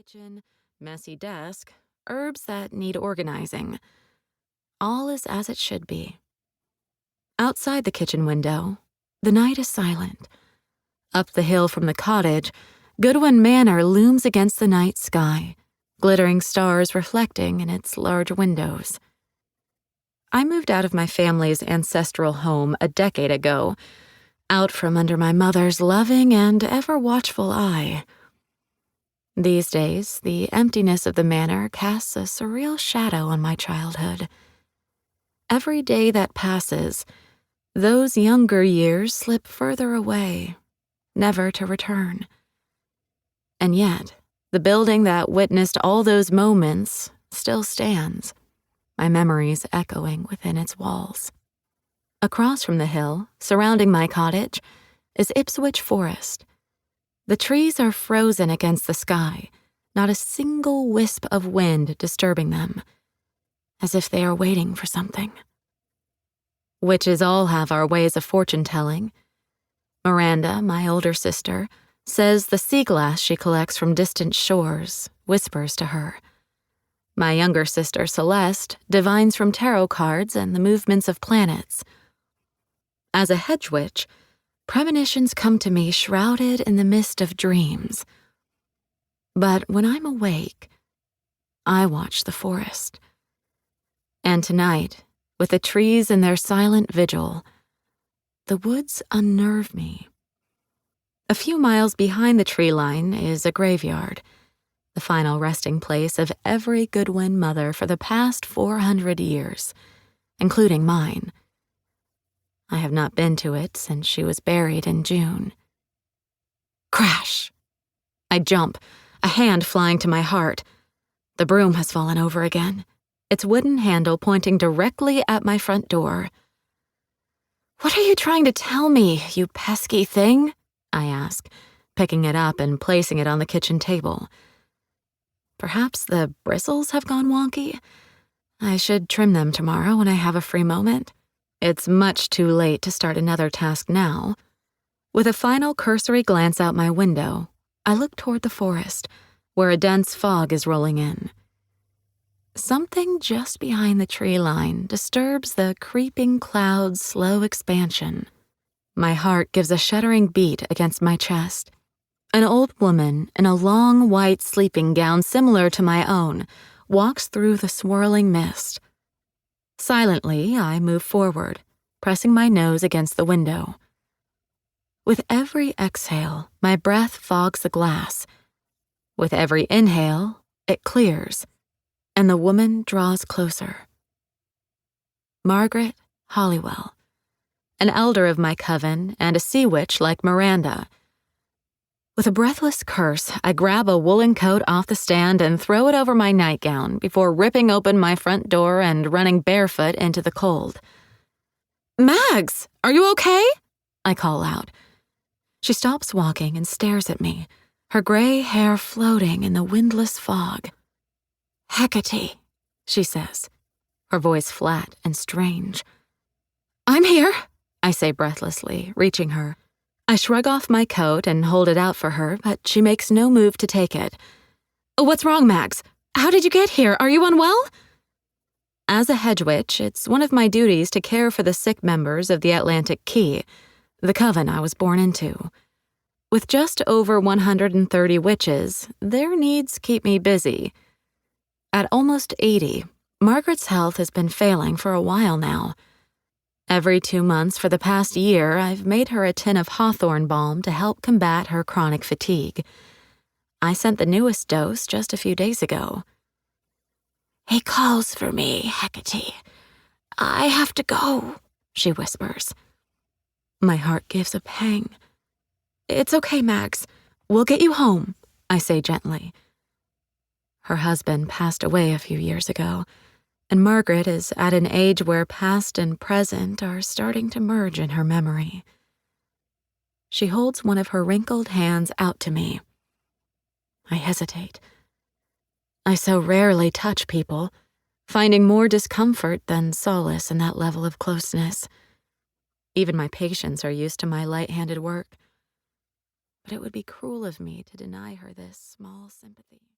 kitchen, messy desk, herbs that need organizing. All is as it should be. Outside the kitchen window, the night is silent. Up the hill from the cottage, Goodwin Manor looms against the night sky, glittering stars reflecting in its large windows. I moved out of my family's ancestral home a decade ago, out from under my mother's loving and ever-watchful eye. These days, the emptiness of the manor casts a surreal shadow on my childhood. Every day that passes, those younger years slip further away, never to return. And yet, the building that witnessed all those moments still stands, my memories echoing within its walls. Across from the hill, surrounding my cottage, is Ipswich Forest. The trees are frozen against the sky, not a single wisp of wind disturbing them, as if they are waiting for something. Witches all have our ways of fortune-telling. Miranda, my older sister, says the sea glass she collects from distant shores whispers to her. My younger sister, Celeste, divines from tarot cards and the movements of planets. As a hedge witch, premonitions come to me shrouded in the mist of dreams. But when I'm awake, I watch the forest. And tonight, with the trees in their silent vigil, the woods unnerve me. A few miles behind the tree line is a graveyard, the final resting place of every Goodwin mother for the past 400 years, including mine. I have not been to it since she was buried in June. Crash! I jump, a hand flying to my heart. The broom has fallen over again, its wooden handle pointing directly at my front door. "What are you trying to tell me, you pesky thing?" I ask, picking it up and placing it on the kitchen table. Perhaps the bristles have gone wonky? I should trim them tomorrow when I have a free moment. It's much too late to start another task now. With a final cursory glance out my window, I look toward the forest, where a dense fog is rolling in. Something just behind the tree line disturbs the creeping cloud's slow expansion. My heart gives a shuddering beat against my chest. An old woman in a long white sleeping gown similar to my own walks through the swirling mist. Silently, I move forward, pressing my nose against the window. With every exhale, my breath fogs the glass. With every inhale, it clears, and the woman draws closer. Margaret Hollywell, an elder of my coven and a sea witch like Miranda. With a breathless curse, I grab a woolen coat off the stand and throw it over my nightgown before ripping open my front door and running barefoot into the cold. "Mags, are you okay?" I call out. She stops walking and stares at me, her gray hair floating in the windless fog. "Hecate," she says, her voice flat and strange. "I'm here," I say breathlessly, reaching her. I shrug off my coat and hold it out for her, but she makes no move to take it. "What's wrong, Mags? How did you get here? Are you unwell?" As a hedge witch, it's one of my duties to care for the sick members of the Atlantic Key, the coven I was born into. With just over 130 witches, their needs keep me busy. At almost 80, Margaret's health has been failing for a while now. Every 2 months for the past year, I've made her a tin of hawthorn balm to help combat her chronic fatigue. I sent the newest dose just a few days ago. "He calls for me, Hecate. I have to go," she whispers. My heart gives a pang. "It's okay, Mags. We'll get you home," I say gently. Her husband passed away a few years ago, and Margaret is at an age where past and present are starting to merge in her memory. She holds one of her wrinkled hands out to me. I hesitate. I so rarely touch people, finding more discomfort than solace in that level of closeness. Even my patients are used to my light-handed work. But it would be cruel of me to deny her this small sympathy.